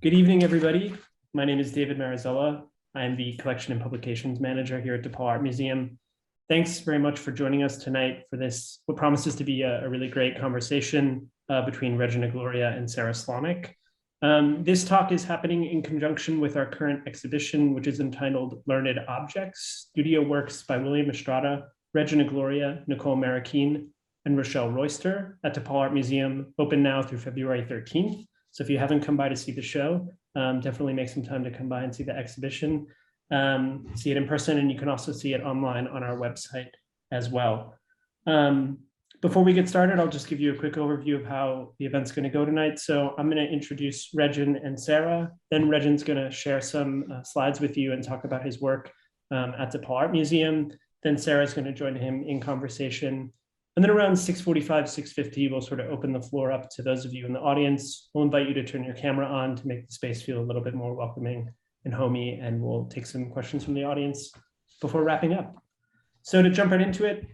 Good evening, everybody. My name is David Marizella. I'm the Collection and Publications Manager here at DePaul Art Museum. Thanks very much for joining us tonight for this, what promises to be a really great conversation between Regin Igloria and Sara Slawnik. This talk is happening in conjunction with our current exhibition, which is entitled Learned Objects, Studio Works by William Estrada, Regin Igloria, Nicole Marroquin, and Rochelle Royster at DePaul Art Museum, open now through February 13th. So if you haven't come by to see the show, definitely make some time to come by and see the exhibition, see it in person, and you can also see it online on our website as well. Before we get started, I'll just give you a quick overview of how the event's going to go tonight. So I'm going to introduce Regin and Sara. Then Regin's going to share some slides with you and talk about his work at DePaul Art Museum. Then Sara's going to join him in conversation. And then around 6:45, 6:50, we'll sort of open the floor up to those of you in the audience. We'll invite you to turn your camera on to make the space feel a little bit more welcoming and homey, and we'll take some questions from the audience before wrapping up. So to jump right into it,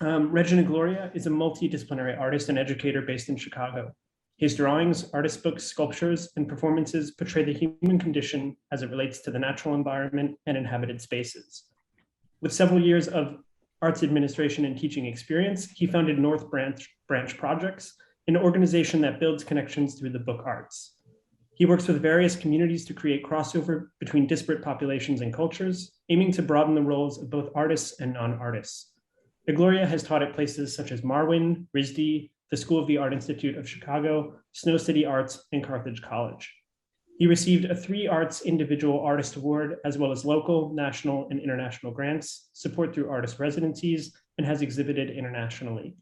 Regin Igloria is a multidisciplinary artist and educator based in Chicago. His drawings, artist books, sculptures, and performances portray the human condition as it relates to the natural environment and inhabited spaces. With several years of arts administration and teaching experience, he founded North Branch Projects, an organization that builds connections through the book arts. He works with various communities to create crossover between disparate populations and cultures, aiming to broaden the roles of both artists and non-artists. Igloria has taught at places such as Marwin, RISD, the School of the Art Institute of Chicago, Snow City Arts, and Carthage College. He received a 3 Arts Individual Artist Award, as well as local, national, and international grants, support through artist residencies, and has exhibited internationally.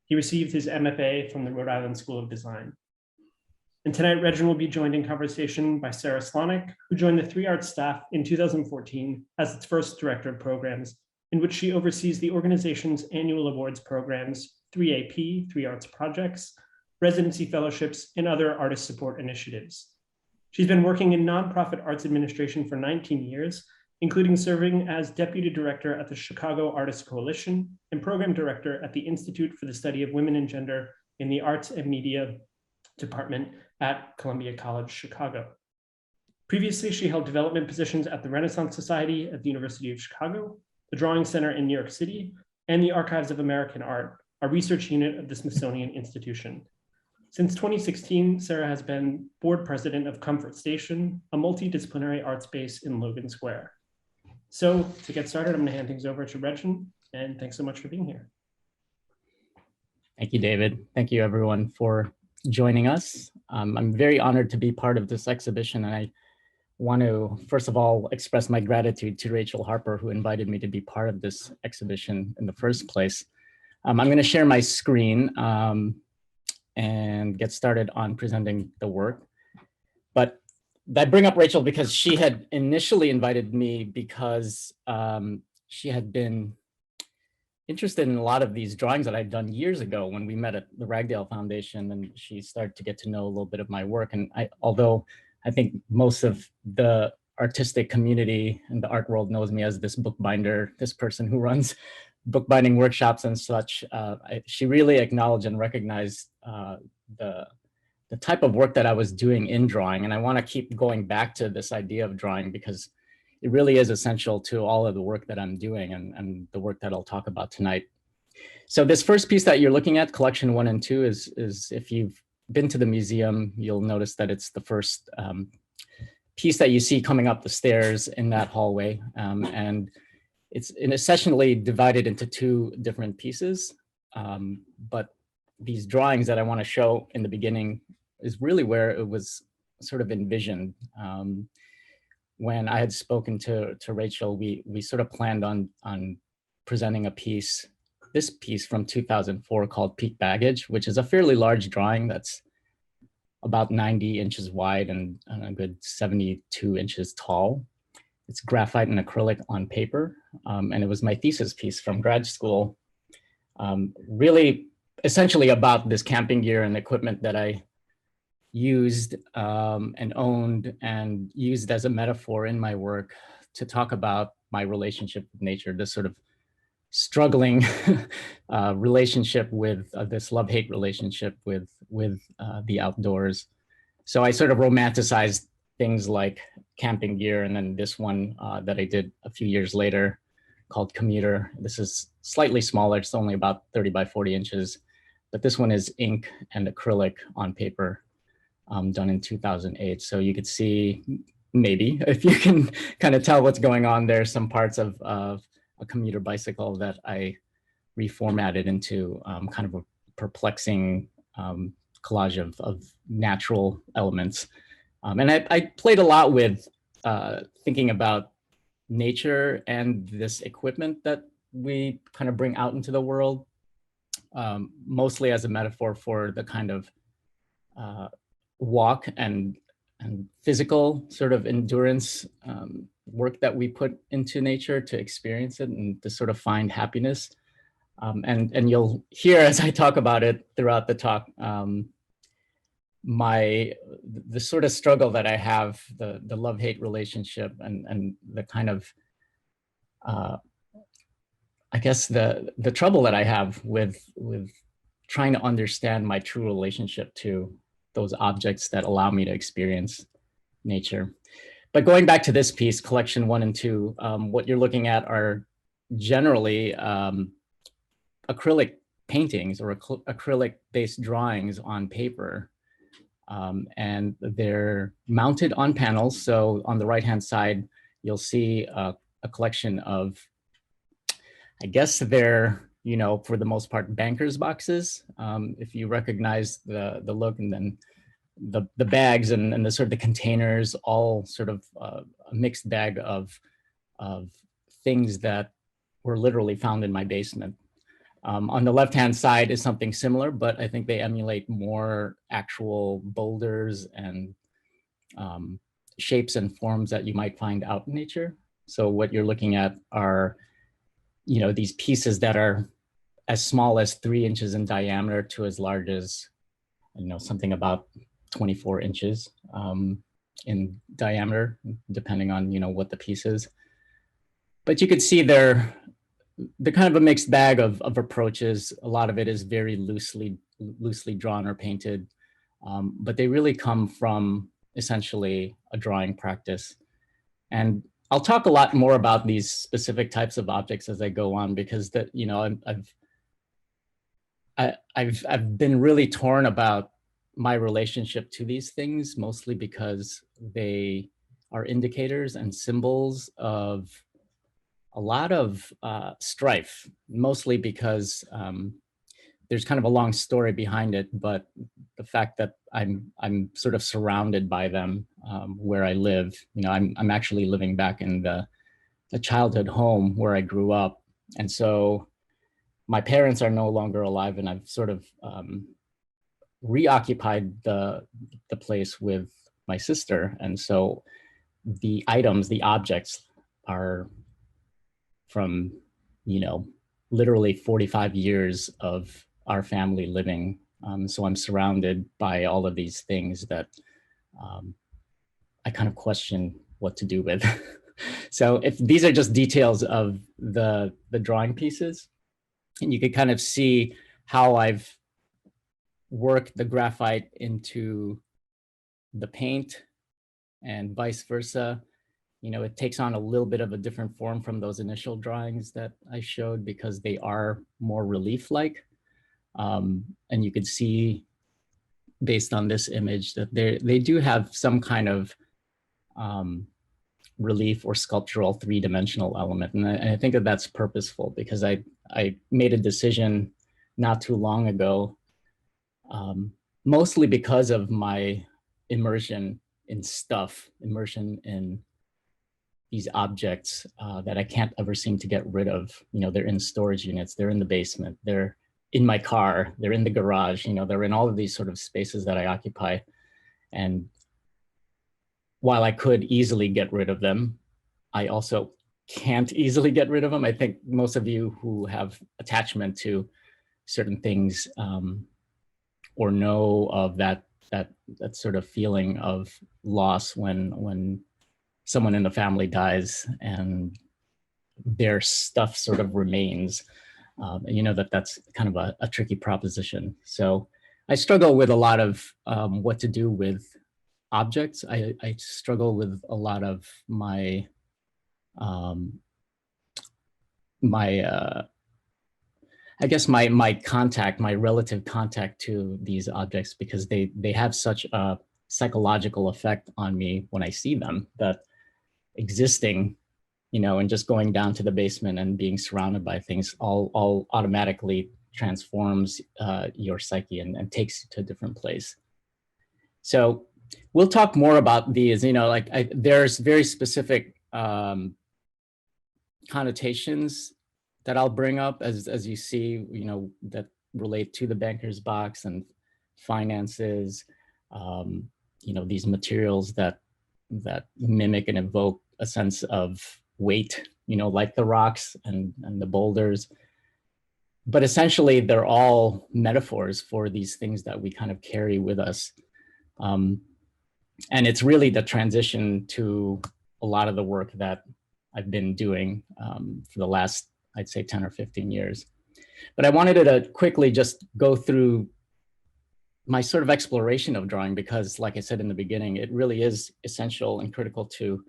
He received his MFA from the Rhode Island School of Design. And tonight, Regin will be joined in conversation by Sara Slawnik, who joined the 3 Arts staff in 2014 as its first director of programs, in which she oversees the organization's annual awards programs, 3AP, 3 Arts Projects, residency fellowships, and other artist support initiatives. She's been working in nonprofit arts administration for 19 years, including serving as deputy director at the Chicago Artists Coalition and program director at the Institute for the Study of Women and Gender in the Arts and Media Department at Columbia College, Chicago. Previously, she held development positions at the Renaissance Society at the University of Chicago, the Drawing Center in New York City, and the Archives of American Art, a research unit of the Smithsonian Institution. Since 2016, Sara has been board president of Comfort Station, a multidisciplinary art space in Logan Square. So to get started, I'm going to hand things over to Regin, and thanks so much for being here. Thank you, David. Thank you, everyone, for joining us. I'm very honored to be part of this exhibition, and I want to, first of all, express my gratitude to Rachel Harper, who invited me to be part of this exhibition in the first place. I'm going to share my screen and get started on presenting the work. But I bring up Rachel because she had initially invited me because she had been interested in a lot of these drawings that I'd done years ago when we met at the Ragdale Foundation, and she started to get to know a little bit of my work. And although I think most of the artistic community and the art world knows me as this bookbinder, this person who runs bookbinding workshops and such, she really acknowledged and recognized the type of work that I was doing in drawing. And I want to keep going back to this idea of drawing because it really is essential to all of the work that I'm doing and the work that I'll talk about tonight. So this first piece that you're looking at, collection 1 and 2, is if you've been to the museum, you'll notice that it's the first piece that you see coming up the stairs in that hallway. And it's essentially divided into 2 different pieces. But these drawings that I want to show in the beginning is really where it was sort of envisioned. When I had spoken to Rachel, we sort of planned on presenting a piece, this piece from 2004 called Peak Baggage, which is a fairly large drawing that's about 90 inches wide and a good 72 inches tall. It's graphite and acrylic on paper. And it was my thesis piece from grad school, really essentially about this camping gear and equipment that I used and owned and used as a metaphor in my work to talk about my relationship with nature, this sort of struggling relationship with this love-hate relationship with the outdoors. So I sort of romanticized things like camping gear, and then this one that I did a few years later called Commuter. This is slightly smaller. It's only about 30 by 40 inches, but this one is ink and acrylic on paper, done in 2008. So you could see, maybe, if you can kind of tell what's going on there, some parts of a commuter bicycle that I reformatted into kind of a perplexing collage of natural elements. And I played a lot with thinking about nature and this equipment that we kind of bring out into the world, mostly as a metaphor for the kind of walk and physical sort of endurance work that we put into nature to experience it and to sort of find happiness. And you'll hear as I talk about it throughout the talk, the sort of struggle that I have, the love-hate relationship, and the kind of I guess the trouble that I have with trying to understand my true relationship to those objects that allow me to experience nature. But going back to this piece, collection 1 and 2, what you're looking at are generally acrylic paintings or acrylic-based drawings on paper. And they're mounted on panels. So on the right-hand side, you'll see a collection of, I guess they're, you know, for the most part, banker's boxes. If you recognize the look, and then the bags and the sort of the containers, all sort of a mixed bag of things that were literally found in my basement. On the left-hand side is something similar, but I think they emulate more actual boulders and shapes and forms that you might find out in nature. So what you're looking at are, you know, these pieces that are as small as 3 inches in diameter to as large as, you know, something about 24 inches in diameter, depending on, you know, what the piece is. But you could see they're kind of a mixed bag of approaches. A lot of it is very loosely drawn or painted, but they really come from essentially a drawing practice. And I'll talk a lot more about these specific types of objects as I go on, because that, you know, I've been really torn about my relationship to these things, mostly because they are indicators and symbols of a lot of strife, mostly because there's kind of a long story behind it, but the fact that I'm sort of surrounded by them where I live. You know, I'm actually living back in the childhood home where I grew up, and so my parents are no longer alive, and I've sort of reoccupied the place with my sister, and so the items, the objects, are from, you know, literally 45 years of our family living. So I'm surrounded by all of these things that I kind of question what to do with. So if these are just details of the drawing pieces, and you could kind of see how I've worked the graphite into the paint and vice versa. You know, it takes on a little bit of a different form from those initial drawings that I showed, because they are more relief-like. And you could see, based on this image, that they do have some kind of relief or sculptural three-dimensional element. And I think that that's purposeful, because I made a decision not too long ago, mostly because of my immersion in stuff, immersion in these objects that I can't ever seem to get rid of. You know, they're in storage units, they're in the basement, they're in my car, they're in the garage, you know, they're in all of these sort of spaces that I occupy. And while I could easily get rid of them, I also can't easily get rid of them. I think most of you who have attachment to certain things or know of that sort of feeling of loss when someone in the family dies and their stuff sort of remains. And you know that's kind of a tricky proposition. So I struggle with a lot of what to do with objects. I struggle with a lot of my I guess my contact, my relative contact to these objects, because they have such a psychological effect on me when I see them, that existing, and just going down to the basement and being surrounded by things all automatically transforms your psyche and takes you to a different place. So we'll talk more about these, there's very specific connotations that I'll bring up as you see, that relate to the banker's box and finances, these materials that mimic and evoke a sense of weight, like the rocks and the boulders. But essentially, they're all metaphors for these things that we kind of carry with us. And it's really the transition to a lot of the work that I've been doing for the last, I'd say, 10 or 15 years. But I wanted to quickly just go through my sort of exploration of drawing, because like I said in the beginning, it really is essential and critical to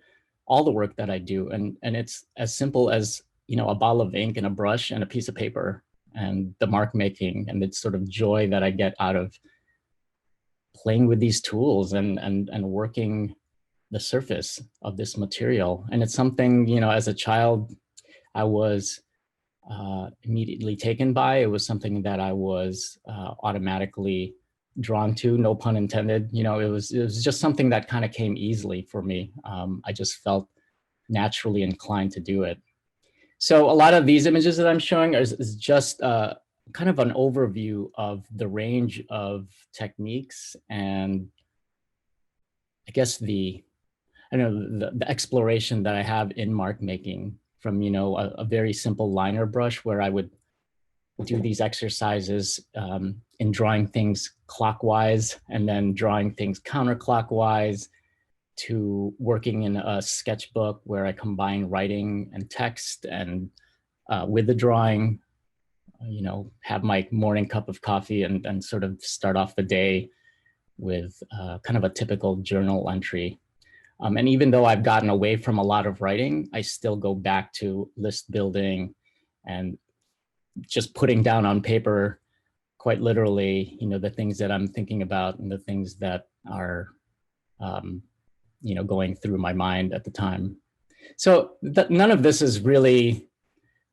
all the work that I do. And it's as simple as, a bottle of ink and a brush and a piece of paper and the mark making and the sort of joy that I get out of playing with these tools and working the surface of this material. And it's something, as a child, I was immediately taken by. It was something that I was automatically drawn to, no pun intended. It was just something that kind of came easily for me. I just felt naturally inclined to do it. So a lot of these images that I'm showing is just kind of an overview of the range of techniques and I guess the exploration that I have in mark making, from, a very simple liner brush where I would do these exercises in drawing things clockwise and then drawing things counterclockwise, to working in a sketchbook where I combine writing and text and with the drawing, have my morning cup of coffee and sort of start off the day with kind of a typical journal entry. And even though I've gotten away from a lot of writing, I still go back to list building and just putting down on paper, quite literally, the things that I'm thinking about and the things that are, going through my mind at the time. So none of this is really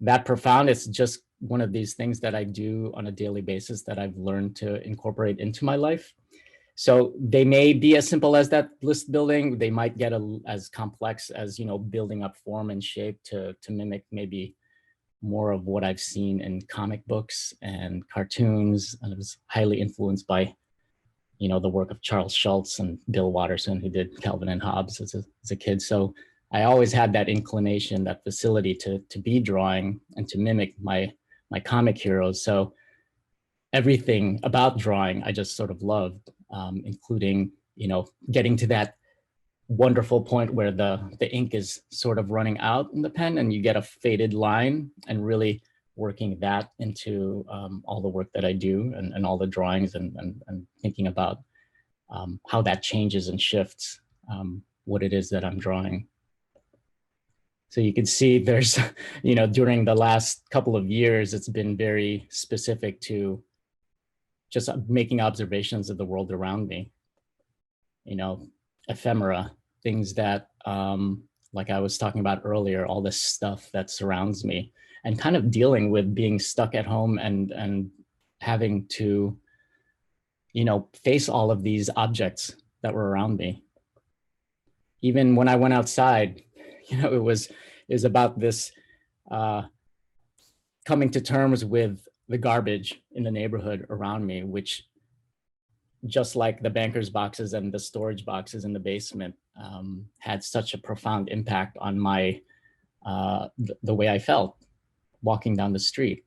that profound. It's just one of these things that I do on a daily basis that I've learned to incorporate into my life. So they may be as simple as that list building. They might get as complex as, building up form and shape to mimic maybe more of what I've seen in comic books and cartoons. And I was highly influenced by, the work of Charles Schulz and Bill Watterson, who did Calvin and Hobbes as a kid. So I always had that inclination, that facility to be drawing and to mimic my comic heroes. So everything about drawing I just sort of loved, including, getting to that wonderful point where the ink is sort of running out in the pen and you get a faded line, and really working that into all the work that I do and all the drawings and thinking about how that changes and shifts what it is that I'm drawing. So you can see there's, during the last couple of years, it's been very specific to just making observations of the world around me, ephemera, things that, like I was talking about earlier, all this stuff that surrounds me, and kind of dealing with being stuck at home and having to, face all of these objects that were around me. Even when I went outside, it was about this coming to terms with the garbage in the neighborhood around me, which, just like the banker's boxes and the storage boxes in the basement, had such a profound impact on my the way I felt walking down the street.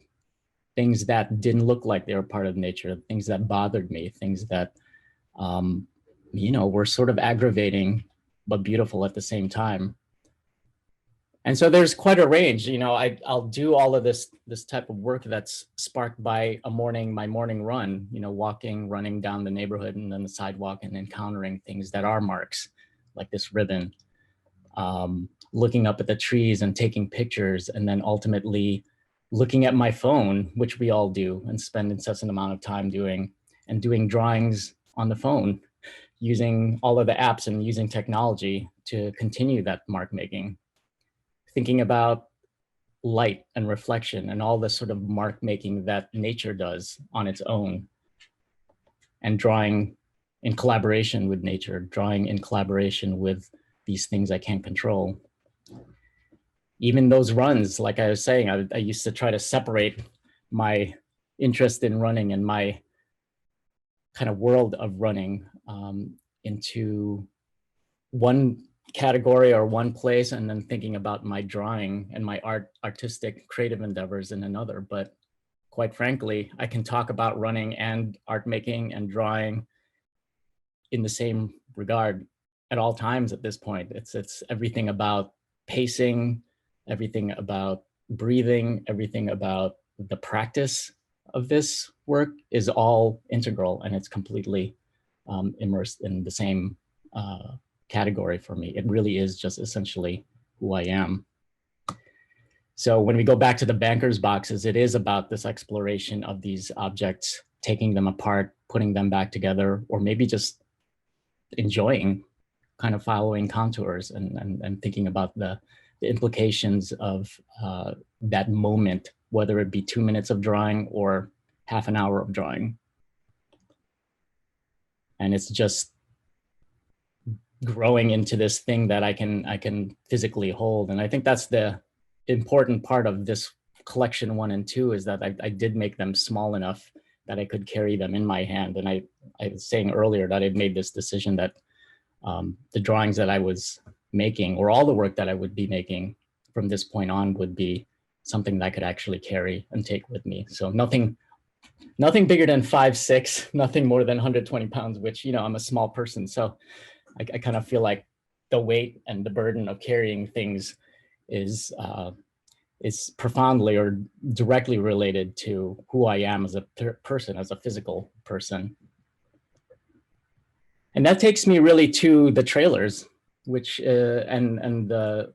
Things that didn't look like they were part of nature, things that bothered me, things that were sort of aggravating but beautiful at the same time. And so there's quite a range. I'll do all of this type of work that's sparked by my morning run, walking, running down the neighborhood and then the sidewalk and encountering things that are marks, like this ribbon, looking up at the trees and taking pictures, and then ultimately looking at my phone, which we all do and spend incessant amount of time doing, and doing drawings on the phone, using all of the apps and using technology to continue that mark making. Thinking about light and reflection and all the sort of mark making that nature does on its own, and drawing in collaboration with nature, drawing in collaboration with these things I can't control. Even those runs, like I was saying, I used to try to separate my interest in running and my kind of world of running into one category or one place, and then thinking about my drawing and my artistic creative endeavors in another. But quite frankly, I can talk about running and art making and drawing in the same regard at all times at this point. It's everything about pacing, everything about breathing, everything about the practice of this work is all integral, and it's completely immersed in the same category for me. It really is just essentially who I am. So when we go back to the banker's boxes, it is about this exploration of these objects, taking them apart, putting them back together, or maybe just enjoying, kind of following contours and thinking about the implications of that moment, whether it be 2 minutes of drawing or half an hour of drawing. And it's just growing into this thing that I can physically hold. And I think that's the important part of this collection 1 and 2, is that I did make them small enough that I could carry them in my hand. And I was saying earlier that I've made this decision that the drawings that I was making, or all the work that I would be making from this point on, would be something that I could actually carry and take with me. So nothing bigger than 5'6", nothing more than 120 pounds, which, I'm a small person. So I kind of feel like the weight and the burden of carrying things is profoundly or directly related to who I am as a person, as a physical person. And that takes me really to the trailers, which and the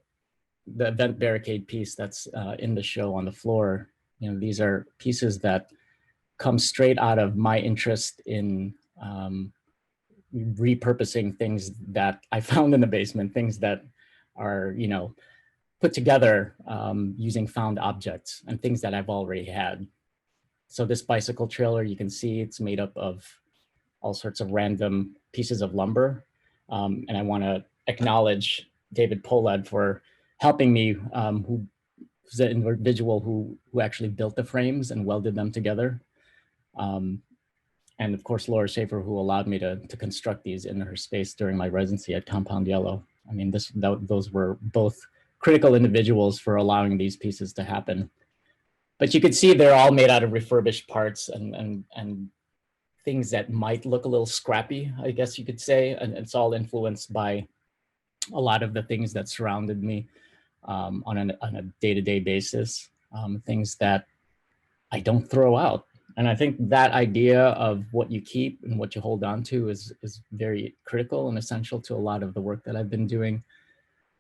event barricade piece that's in the show on the floor. These are pieces that come straight out of my interest in repurposing things that I found in the basement, things that are, put together using found objects and things that I've already had. So this bicycle trailer, you can see it's made up of all sorts of random pieces of lumber. And I want to acknowledge David Polad for helping me, who's the individual who actually built the frames and welded them together. And of course, Laura Schaefer, who allowed me to construct these in her space during my residency at Compound Yellow. I mean, those were both critical individuals for allowing these pieces to happen. But you could see they're all made out of refurbished parts and things that might look a little scrappy, I guess you could say. And it's all influenced by a lot of the things that surrounded me on a day-to-day basis, things that I don't throw out. And I think that idea of what you keep and what you hold on to is very critical and essential to a lot of the work that I've been doing,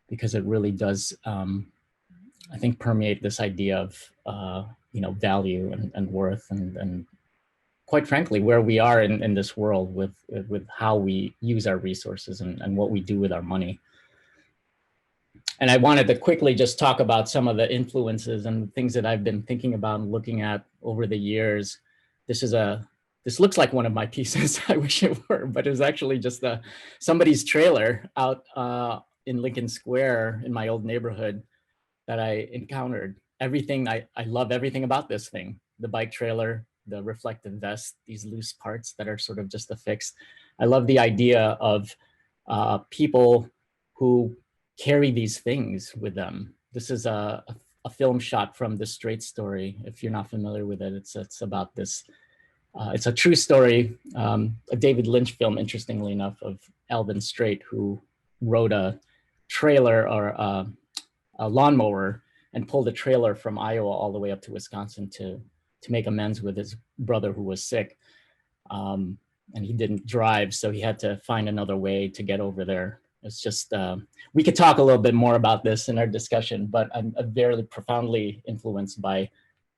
because it really does, I think, permeate this idea of value and worth and quite frankly, where we are in this world with how we use our resources and what we do with our money. And I wanted to quickly just talk about some of the influences and things that I've been thinking about and looking at over the years. This looks like one of my pieces. I wish it were, but it was actually just somebody's trailer out in Lincoln Square in my old neighborhood that I encountered. I love everything about this thing. The bike trailer, the reflective vest, these loose parts that are sort of just affixed. I love the idea of people who carry these things with them. This is a film shot from The Straight Story. If you're not familiar with it, it's about this. It's a true story, a David Lynch film, interestingly enough, of Alvin Straight, who wrote a trailer or a lawnmower and pulled a trailer from Iowa all the way up to Wisconsin to make amends with his brother who was sick. And he didn't drive, so he had to find another way to get over there. It's just, we could talk a little bit more about this in our discussion, but I'm very profoundly influenced by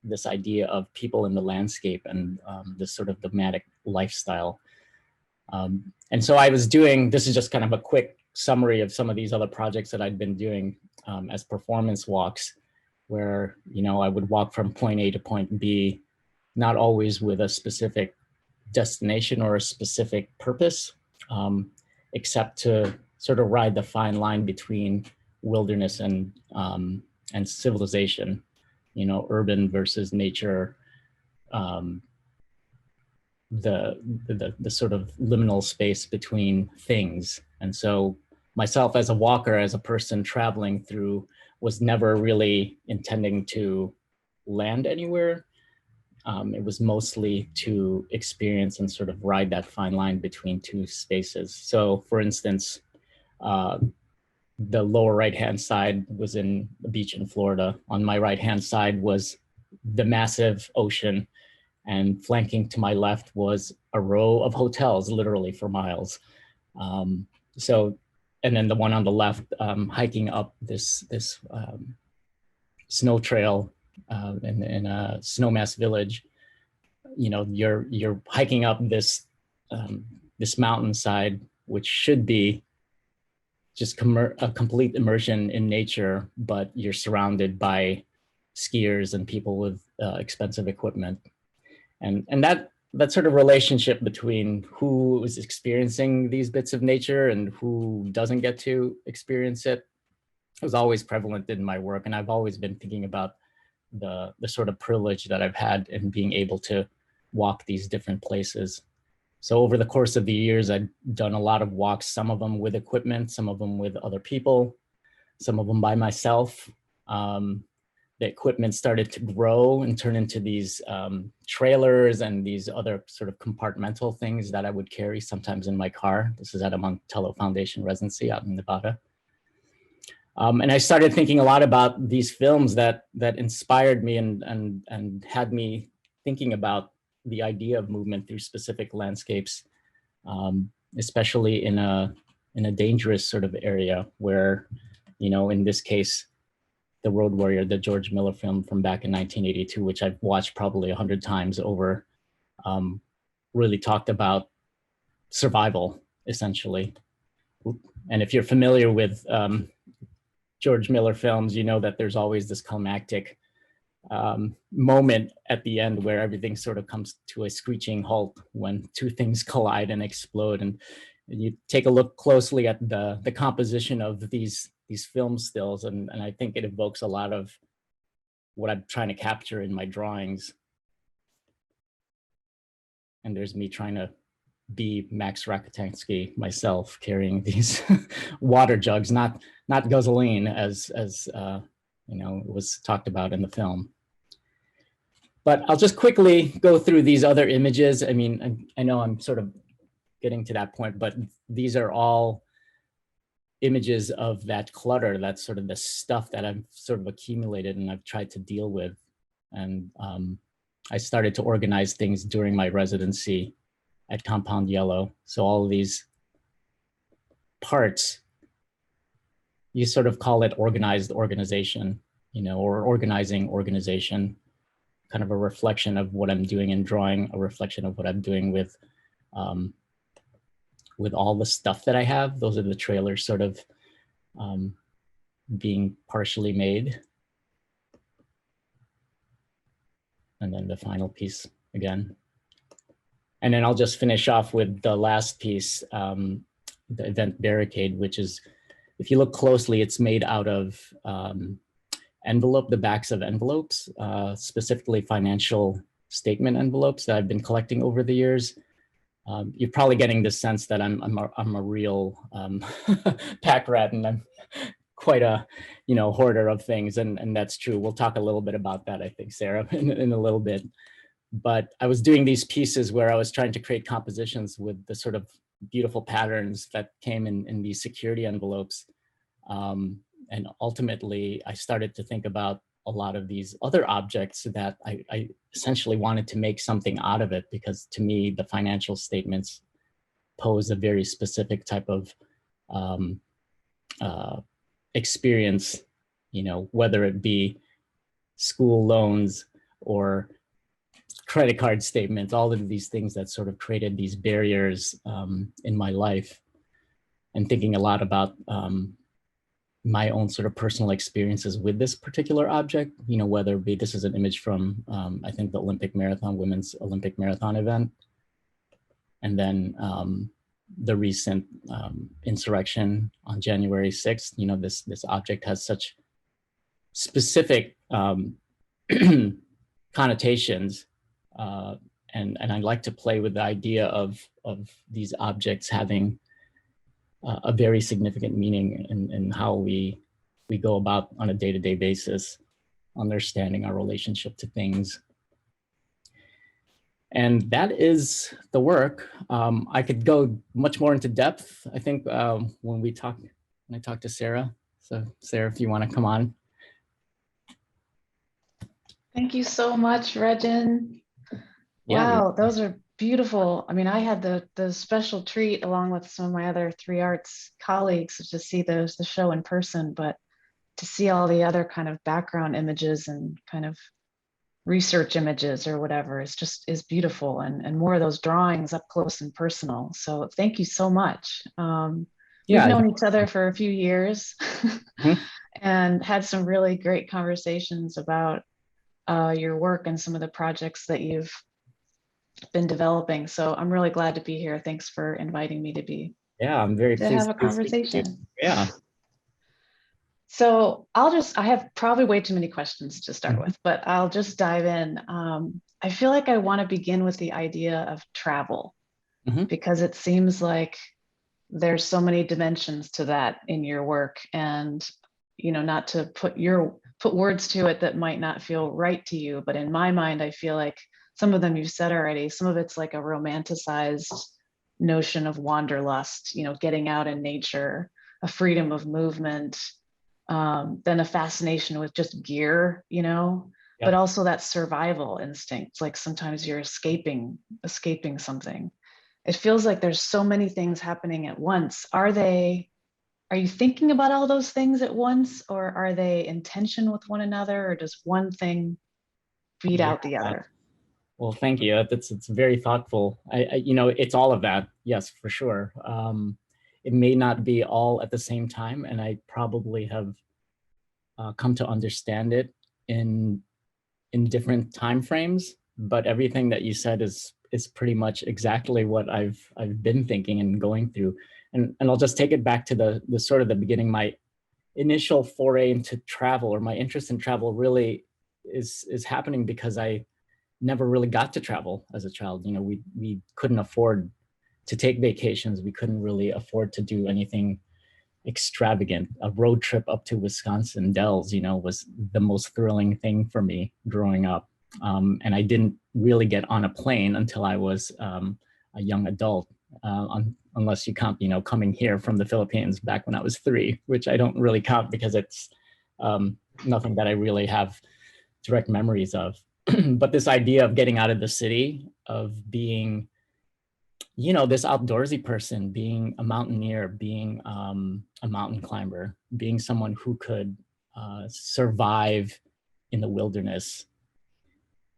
this idea of people in the landscape and this sort of nomadic lifestyle. And so I was doing, this is just kind of a quick summary of some of these other projects that I'd been doing as performance walks, where, you know, I would walk from point A to point B, not always with a specific destination or a specific purpose, except to sort of ride the fine line between wilderness and civilization, you know, urban versus nature, the sort of liminal space between things. And so myself as a walker, as a person traveling through, was never really intending to land anywhere. It was mostly to experience and sort of ride that fine line between two spaces. So for instance, the lower right-hand side was in the beach in Florida. On my right-hand side was the massive ocean, and flanking to my left was a row of hotels, literally for miles. And then the one on the left, hiking up this snow trail in a snowmass village. You know, you're hiking up this mountainside, which should be just a complete immersion in nature, but you're surrounded by skiers and people with expensive equipment. And that sort of relationship between who is experiencing these bits of nature and who doesn't get to experience it was always prevalent in my work. And I've always been thinking about the sort of privilege that I've had in being able to walk these different places. So over the course of the years, I've done a lot of walks, some of them with equipment, some of them with other people, some of them by myself. The equipment started to grow and turn into these trailers and these other sort of compartmental things that I would carry sometimes in my car. This is at a Montello Foundation residency out in Nevada. And I started thinking a lot about these films that inspired me and had me thinking about the idea of movement through specific landscapes, especially in a dangerous sort of area where, you know, in this case, The Road Warrior, the George Miller film from back in 1982, which I've watched probably 100 times over, really talked about survival, essentially. And if you're familiar with George Miller films, you know that there's always this climactic moment at the end where everything sort of comes to a screeching halt when two things collide and explode. And you take a look closely at the composition of these film stills, and I think it evokes a lot of what I'm trying to capture in my drawings. And there's me trying to be Max Rakutansky myself, carrying these water jugs, not gasoline as you know, was talked about in the film. But I'll just quickly go through these other images. I mean, I know I'm sort of getting to that point, but these are all images of that clutter, that's sort of the stuff that I've sort of accumulated and I've tried to deal with. And I started to organize things during my residency at Compound Yellow. So all of these parts, you sort of call it organized organization, you know, or organizing organization, kind of a reflection of what I'm doing in drawing, a reflection of what I'm doing with all the stuff that I have. Those are the trailers sort of being partially made. And then the final piece again. And then I'll just finish off with the last piece, the event barricade, which is, if you look closely, it's made out of the backs of envelopes, specifically financial statement envelopes that I've been collecting over the years. You're probably getting the sense that I'm a real pack rat, and I'm quite a, you know, hoarder of things, and that's true. We'll talk a little bit about that, I think, Sarah, in a little bit. But I was doing these pieces where I was trying to create compositions with the sort of beautiful patterns that came in these security envelopes. And ultimately, I started to think about a lot of these other objects that I essentially wanted to make something out of it, because to me, the financial statements pose a very specific type of experience, whether it be school loans or credit card statements, all of these things that sort of created these barriers in my life. And thinking a lot about my own sort of personal experiences with this particular object, whether it be, this is an image from, I think, the Olympic Marathon, Women's Olympic Marathon event. And then the recent insurrection on January 6th, this object has such specific connotations. And I like to play with the idea of these objects having a very significant meaning in how we go about on a day-to-day basis, understanding our relationship to things. And that is the work. I could go much more into depth, I think, when I talk to Sarah. So Sarah, if you want to come on. Thank you so much, Regin. Yeah. Wow, those are beautiful. I mean, I had the special treat, along with some of my other 3 arts colleagues, to see the show in person, but to see all the other kind of background images and kind of research images or whatever is beautiful, and more of those drawings up close and personal. So thank you so much. We've known each other for a few years and had some really great conversations about your work and some of the projects that you've been developing. So I'm really glad to be here. Thanks for inviting me I'm very to pleased have a conversation. Yeah. So I have probably way too many questions to start with, but I'll just dive in. I feel like I want to begin with the idea of travel, because it seems like there's so many dimensions to that in your work, and not to put words to it that might not feel right to you, but in my mind, I feel like some of them you've said already. Some of it's like a romanticized notion of wanderlust, getting out in nature, a freedom of movement, then a fascination with just gear, but also that survival instinct. Like sometimes you're escaping something. It feels like there's so many things happening at once. Are you thinking about all those things at once, or are they in tension with one another, or does one thing feed out the other? Well, thank you. It's very thoughtful. It's all of that. Yes, for sure. It may not be all at the same time, and I probably have come to understand it in different time frames. But everything that you said is pretty much exactly what I've been thinking and going through. And I'll just take it back to the sort of the beginning. My initial foray into travel, or my interest in travel, really is happening because I never really got to travel as a child. We couldn't afford to take vacations. We couldn't really afford to do anything extravagant. A road trip up to Wisconsin Dells, was the most thrilling thing for me growing up. And I didn't really get on a plane until I was a young adult, unless you count, coming here from the Philippines back when I was 3, which I don't really count because it's nothing that I really have direct memories of. But this idea of getting out of the city, of being, this outdoorsy person, being a mountaineer, being a mountain climber, being someone who could survive in the wilderness,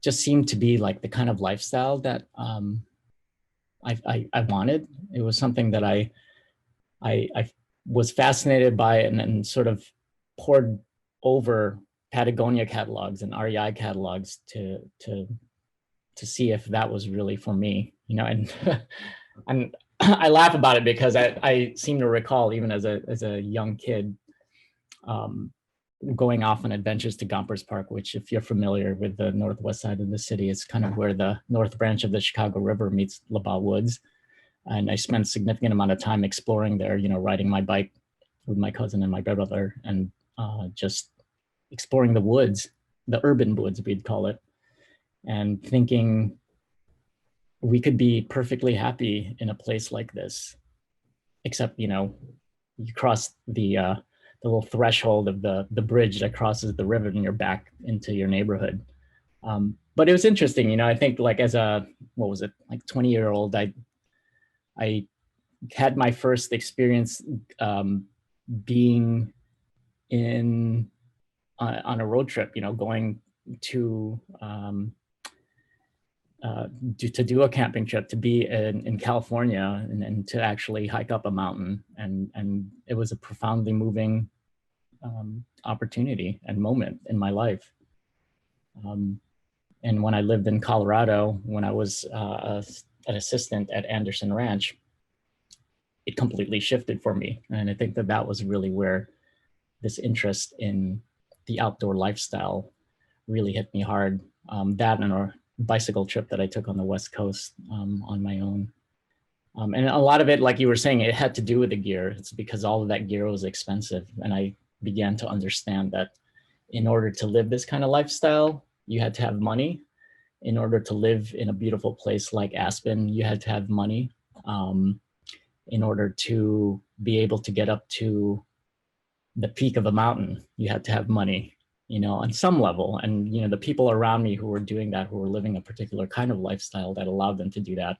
just seemed to be like the kind of lifestyle that I wanted. It was something that I was fascinated by, and sort of poured over Patagonia catalogs and REI catalogs to see if that was really for me, and and I laugh about it because I seem to recall, even as a young kid, going off on adventures to Gompers Park, which, if you're familiar with the northwest side of the city, is kind of where the north branch of the Chicago River meets LaBaugh Woods. And I spent a significant amount of time exploring there, riding my bike with my cousin and my brother, and just exploring the woods, the urban woods, we'd call it, and thinking we could be perfectly happy in a place like this, except, you cross the little threshold of the bridge that crosses the river and you're back into your neighborhood. But it was interesting, you know, I think like as a, what was it, like 20-year-old, I had my first experience being on a road trip, you know, going to do a camping trip, to be in California and to actually hike up a mountain. And it was a profoundly moving opportunity and moment in my life. And when I lived in Colorado, when I was an assistant at Anderson Ranch, it completely shifted for me. And I think that that was really where this interest in the outdoor lifestyle really hit me hard. That and a bicycle trip that I took on the West Coast on my own. And a lot of it, like you were saying, it had to do with the gear. It's because all of that gear was expensive. And I began to understand that in order to live this kind of lifestyle, you had to have money. In order to live in a beautiful place like Aspen, you had to have money. In order to be able to get up to the peak of a mountain, you had to have money, you know, on some level. And, you know, the people around me who were doing that, who were living a particular kind of lifestyle that allowed them to do that,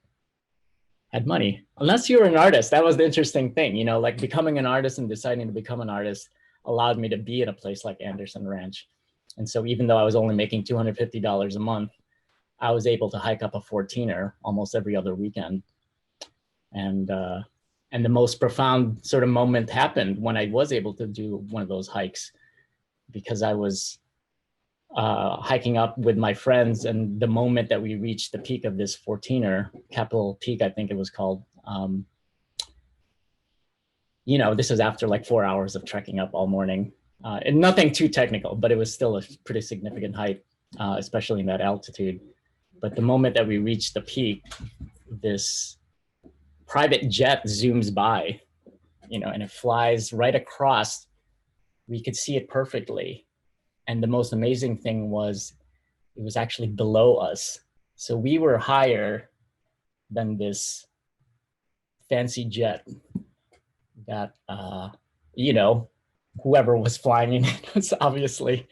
had money. Unless you were an artist, that was the interesting thing, you know, like becoming an artist and deciding to become an artist allowed me to be in a place like Anderson Ranch. And so even though I was only making $250 a month, I was able to hike up a 14er almost every other weekend. And the most profound sort of moment happened when I was able to do one of those hikes, because I was hiking up with my friends, and the moment that we reached the peak of this 14er, Capitol Peak, I think it was called, you know, this was after like 4 hours of trekking up all morning. And nothing too technical, but it was still a pretty significant height, especially in that altitude. But the moment that we reached the peak, this private jet zooms by, you know, and it flies right across. We could see it perfectly. And the most amazing thing was it was actually below us. So we were higher than this fancy jet that, you know, whoever was flying in it was obviously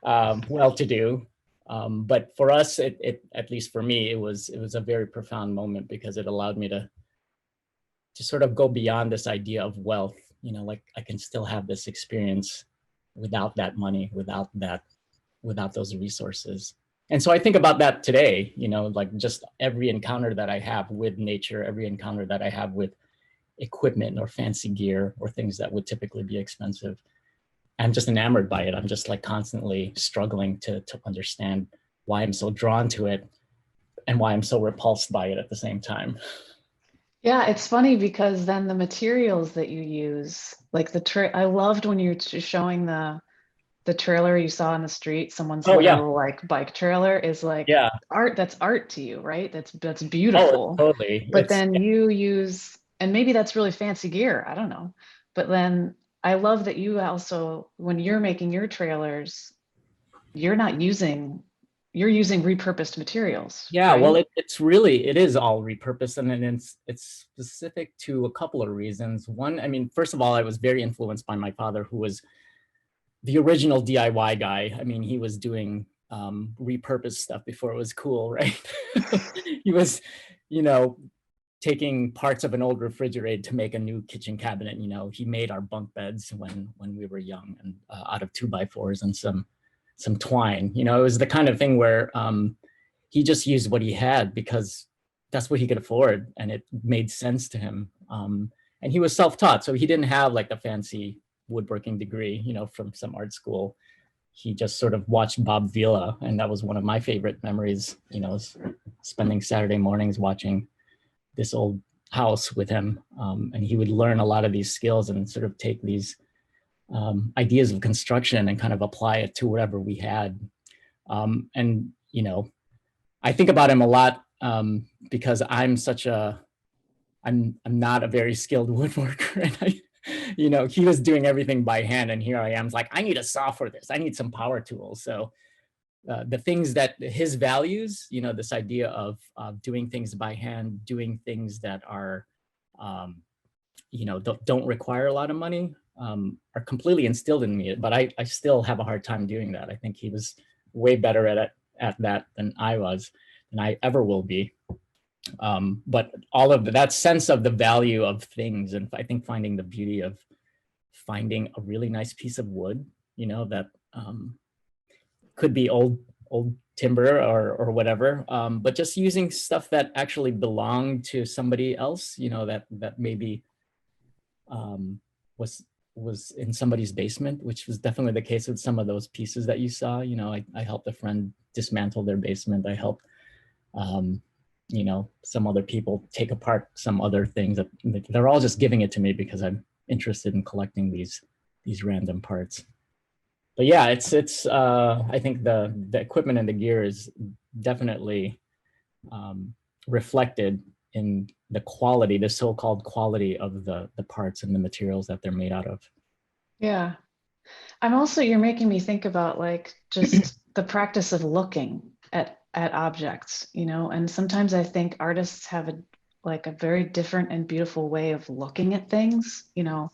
well-to-do. But for us, it at least for me, it was a very profound moment, because it allowed me to sort of go beyond this idea of wealth, you know, like I can still have this experience without that money, without those resources. And so I think about that today, you know, like just every encounter that I have with nature, every encounter that I have with equipment or fancy gear or things that would typically be expensive, I'm just enamored by it. I'm just like constantly struggling to understand why I'm so drawn to it and why I'm so repulsed by it at the same time. Yeah, it's funny because then the materials that you use, like I loved when you were showing the trailer you saw on the street, someone's little like bike trailer is like art. That's art to you, right? That's beautiful. Oh, totally. But then you use, and maybe that's really fancy gear, I don't know. But then I love that you also, when you're making your trailers, you're using repurposed materials. Yeah, right? well, it is all repurposed, and then it's specific to a couple of reasons. One, I mean, first of all, I was very influenced by my father, who was the original DIY guy. I mean, he was doing repurposed stuff before it was cool, right? He was, you know, taking parts of an old refrigerator to make a new kitchen cabinet. You know, he made our bunk beds when we were young, and out of 2x4s and some twine. You know, it was the kind of thing where he just used what he had because that's what he could afford, and it made sense to him. And he was self-taught, so he didn't have like a fancy woodworking degree, you know, from some art school. He just sort of watched Bob Vila, and that was one of my favorite memories, you know, spending Saturday mornings watching this old house with him. And he would learn a lot of these skills and sort of take these ideas of construction and kind of apply it to whatever we had. And, you know, I think about him a lot because I'm not a very skilled woodworker. And you know, he was doing everything by hand, and here I am like, I need a saw for this. I need some power tools. So the things that his values, you know, this idea of doing things by hand, doing things that are, you know, don't require a lot of money, are completely instilled in me, but I still have a hard time doing that. I think he was way better at that than I was, and I ever will be. But all of that sense of the value of things, and I think finding the beauty of finding a really nice piece of wood, you know, that could be old timber or whatever, but just using stuff that actually belonged to somebody else, you know, that maybe was in somebody's basement, which was definitely the case with some of those pieces that you saw. You know, I helped a friend dismantle their basement. I helped, you know, some other people take apart some other things. That they're all just giving it to me because I'm interested in collecting these random parts. But yeah, it's I think the equipment and the gear is definitely reflected in the quality, the so-called quality of the parts and the materials that they're made out of. Yeah. You're making me think about like just the practice of looking at objects, you know, and sometimes I think artists have a very different and beautiful way of looking at things. You know,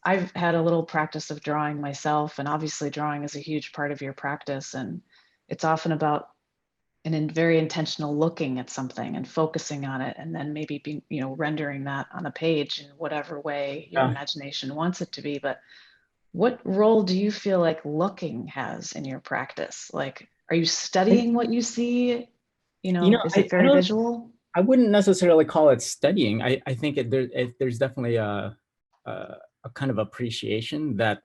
I've had a little practice of drawing myself, and obviously drawing is a huge part of your practice, and it's often about very intentional looking at something and focusing on it, and then maybe being, you know, rendering that on a page in whatever way your imagination wants it to be. But what role do you feel like looking has in your practice? Like, are you studying what you see? You know, is it very visual? I wouldn't necessarily call it studying. I think there's definitely a kind of appreciation that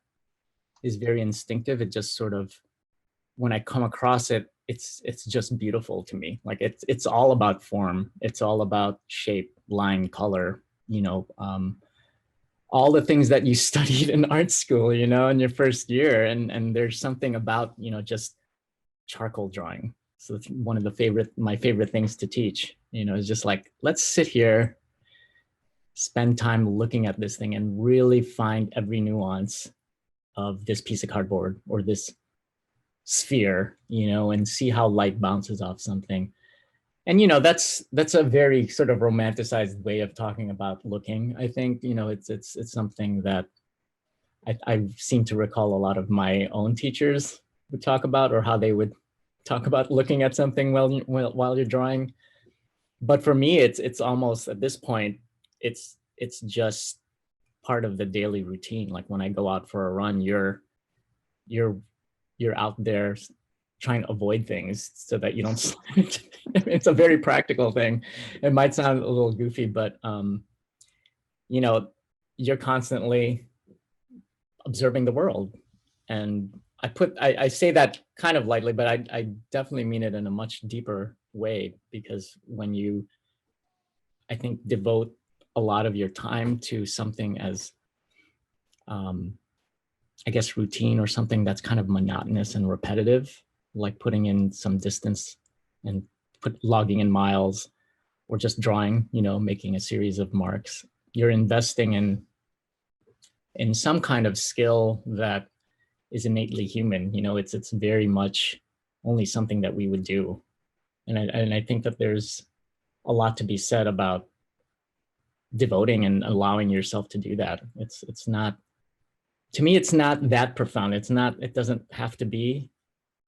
is very instinctive. It just sort of, when I come across it, it's just beautiful to me. Like it's all about form. It's all about shape, line, color, you know, all the things that you studied in art school, you know, in your first year. And there's something about, you know, just charcoal drawing. So it's one of my favorite things to teach, you know, is just like, let's sit here, spend time looking at this thing and really find every nuance of this piece of cardboard or this sphere, you know, and see how light bounces off something. And, you know, that's a very sort of romanticized way of talking about looking. I think, you know, it's something that I seem to recall a lot of my own teachers would talk about, or how they would talk about looking at something while you're drawing. But for me, it's almost at this point, it's just part of the daily routine. Like when I go out for a run, you're out there trying to avoid things so that you don't slide into things. It's a very practical thing. It might sound a little goofy, but you know, you're constantly observing the world. And I say that kind of lightly, but I definitely mean it in a much deeper way, because when you, I think, devote a lot of your time to something as I guess routine, or something that's kind of monotonous and repetitive, like putting in some distance and logging in miles, or just drawing, you know, making a series of marks, you're investing in some kind of skill that is innately human. You know, it's very much only something that we would do. And I think that there's a lot to be said about devoting and allowing yourself to do that. It's not, to me, it's not that profound. It doesn't have to be.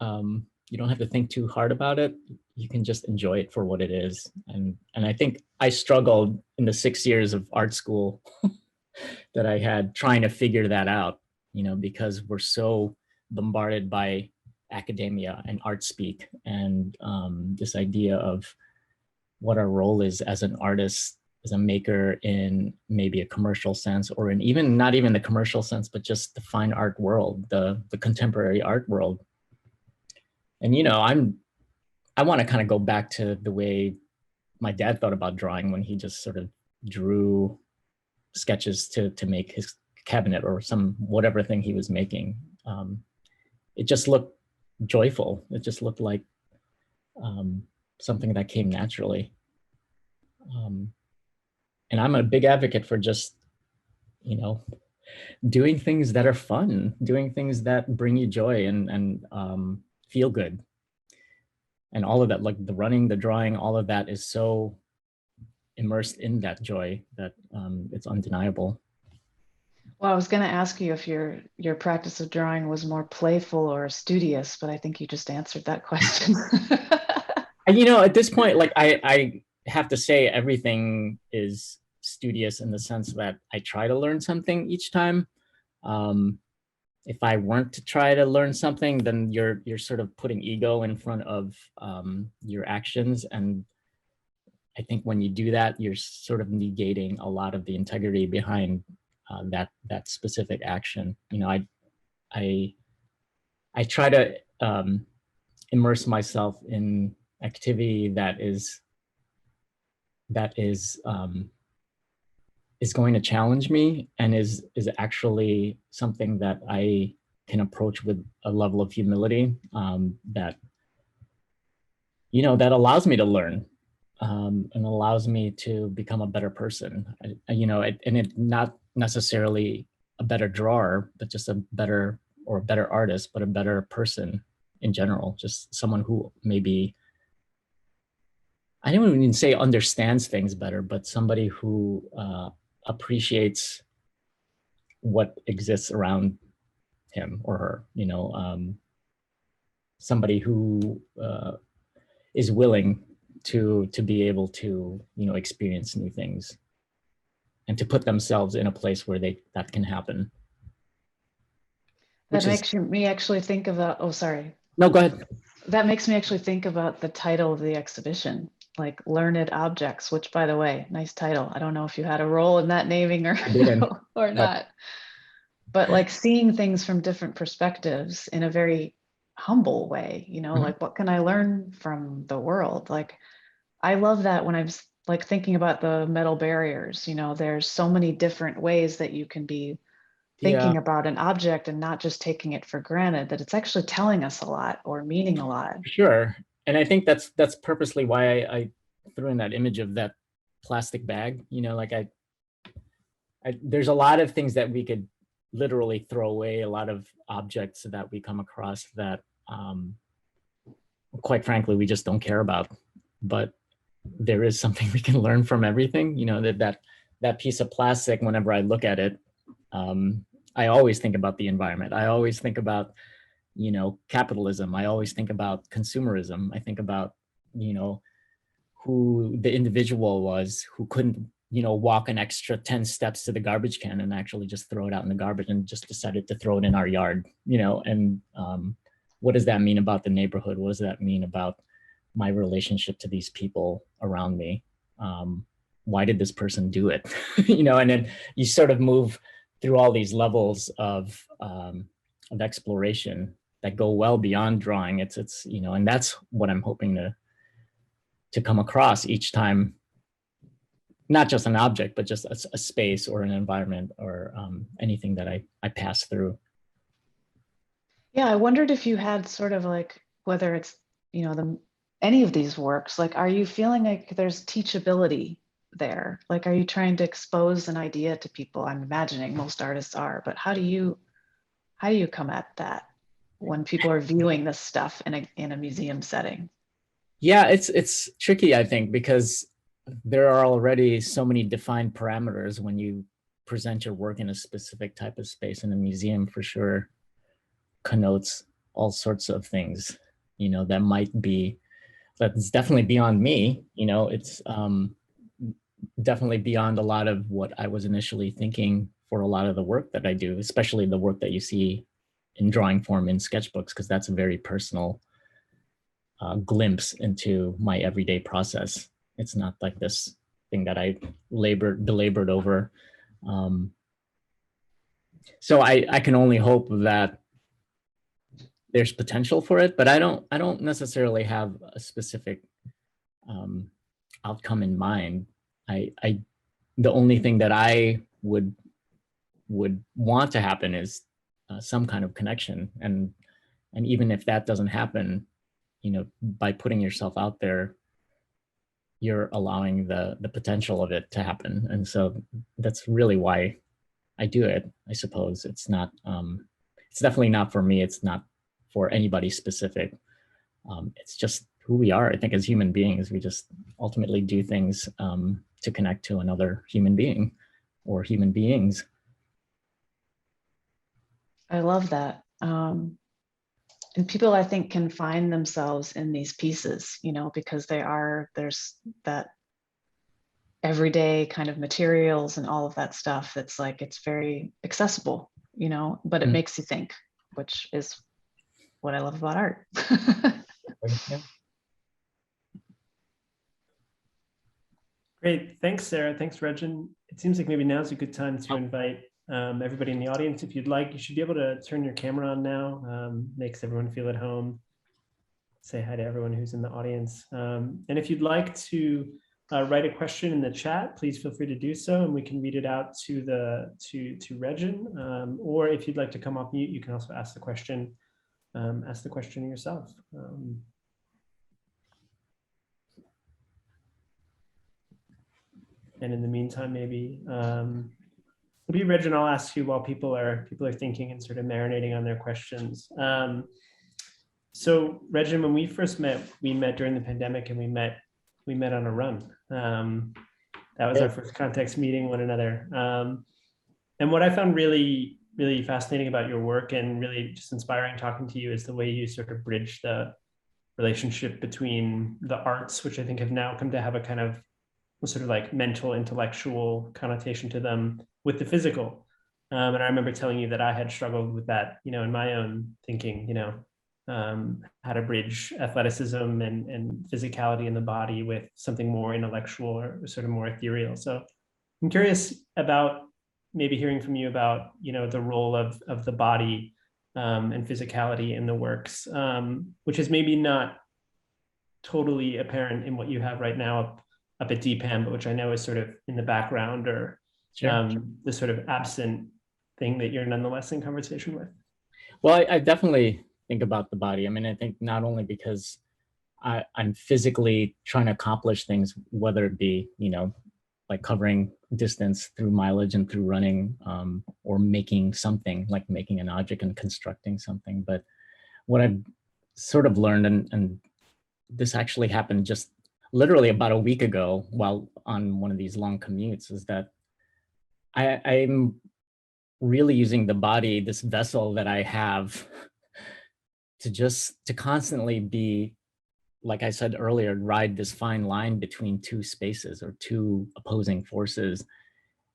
You don't have to think too hard about it. You can just enjoy it for what it is. And I think I struggled in the 6 years of art school that I had trying to figure that out, you know, because we're so bombarded by academia and art speak, and this idea of what our role is as an artist, as a maker, in maybe a commercial sense, or in even not even the commercial sense, but just the fine art world, the contemporary art world. And, you know, I want to kind of go back to the way my dad thought about drawing, when he just sort of drew sketches to make his cabinet or some whatever thing he was making. It just looked joyful. It just looked like something that came naturally. And I'm a big advocate for just, you know, doing things that are fun, doing things that bring you joy and feel good. And all of that, like the running, the drawing, all of that is so immersed in that joy that it's undeniable. Well, I was going to ask you if your practice of drawing was more playful or studious, but I think you just answered that question. And, you know, at this point, like I have to say everything is studious in the sense that I try to learn something each time. If I weren't to try to learn something, then you're sort of putting ego in front of your actions. And I think when you do that, you're sort of negating a lot of the integrity behind that specific action. You know, I try to immerse myself in activity that is going to challenge me and is actually something that I can approach with a level of humility that, you know, that allows me to learn and allows me to become a better person. You know, and it not necessarily a better drawer, but just a better artist, but a better person in general, just someone who maybe, I don't even say understands things better, but somebody who appreciates what exists around him or her, you know, somebody who is willing to be able to, you know, experience new things and to put themselves in a place where that can happen. That makes me actually think about, oh, sorry. No, go ahead. That makes me actually think about the title of the exhibition, like Learned Objects, which, by the way, nice title. I don't know if you had a role in that naming or or not. But like seeing things from different perspectives in a very humble way, you know, like what can I learn from the world? Like, I love that when I'm like thinking about the metal barriers, you know, there's so many different ways that you can be thinking about an object and not just taking it for granted, that it's actually telling us a lot or meaning a lot. Sure. And I think that's purposely why I threw in that image of that plastic bag, you know, like there's a lot of things that we could literally throw away, a lot of objects that we come across that quite frankly we just don't care about, but there is something we can learn from everything, you know, that piece of plastic, whenever I look at it, I always think about the environment. I always think about, you know, capitalism. I always think about consumerism. I think about, you know, who the individual was who couldn't, you know, walk an extra 10 steps to the garbage can and actually just throw it out in the garbage and just decided to throw it in our yard, you know, and what does that mean about the neighborhood? What does that mean about my relationship to these people around me? Why did this person do it? You know, and then you sort of move through all these levels of exploration that go well beyond drawing. It's you know, and that's what I'm hoping to come across each time, not just an object, but just a space or an environment or anything that I pass through. Yeah, I wondered if you had sort of like, whether it's, you know, any of these works, like, are you feeling like there's teachability there? Like, are you trying to expose an idea to people? I'm imagining most artists are, but how do you come at that when people are viewing this stuff in a museum setting? Yeah, it's tricky, I think, because there are already so many defined parameters when you present your work in a specific type of space. In a museum, for sure, connotes all sorts of things, you know, that's definitely beyond me, you know, it's definitely beyond a lot of what I was initially thinking for a lot of the work that I do, especially the work that you see in drawing form in sketchbooks, because that's a very personal glimpse into my everyday process. It's not like this thing that I belabored over. So I can only hope that there's potential for it, but I don't necessarily have a specific outcome in mind. The only thing that I would want to happen is some kind of connection, and even if that doesn't happen, you know, by putting yourself out there, you're allowing the potential of it to happen. And so that's really why I do it, I suppose. It's not, it's definitely not for me. It's not for anybody specific. It's just who we are. I think as human beings, we just ultimately do things to connect to another human being or human beings. I love that. And people, I think, can find themselves in these pieces, you know, because there's that everyday kind of materials and all of that stuff. That's like, it's very accessible, you know, but it makes you think, which is what I love about art. Yeah. Great. Thanks, Sarah. Thanks, Regin. It seems like maybe now's a good time to invite everybody in the audience. If you'd like, you should be able to turn your camera on now. Makes everyone feel at home. Say hi to everyone who's in the audience. And if you'd like to write a question in the chat, please feel free to do so, and we can read it out to Regin. Or if you'd like to come off mute, you can also ask the question yourself. And in the meantime, maybe Regin, I'll ask you while people are thinking and sort of marinating on their questions. So Regin, when we first met, we met during the pandemic, and we met on a run. That was our first context meeting one another. And what I found really, really fascinating about your work, and really just inspiring talking to you, is the way you sort of bridge the relationship between the arts, which I think have now come to have a kind of sort of like mental, intellectual connotation to them, with the physical. And I remember telling you that I had struggled with that, you know, in my own thinking, you know, how to bridge athleticism and physicality in the body with something more intellectual or sort of more ethereal. So I'm curious about maybe hearing from you about, you know, the role of the body and physicality in the works, which is maybe not totally apparent in what you have right now up at DPAM, but which I know is sort of in the background, or the sort of absent thing that you're nonetheless in conversation with. Well, I definitely think about the body. I mean, I think not only because I'm physically trying to accomplish things, whether it be, you know, like covering distance through mileage and through running, or making something, like making an object and constructing something. But what I've sort of learned, and this actually happened just literally about a week ago while on one of these long commutes, is that I'm really using the body, this vessel that I have, to constantly be, like I said earlier, ride this fine line between two spaces or two opposing forces.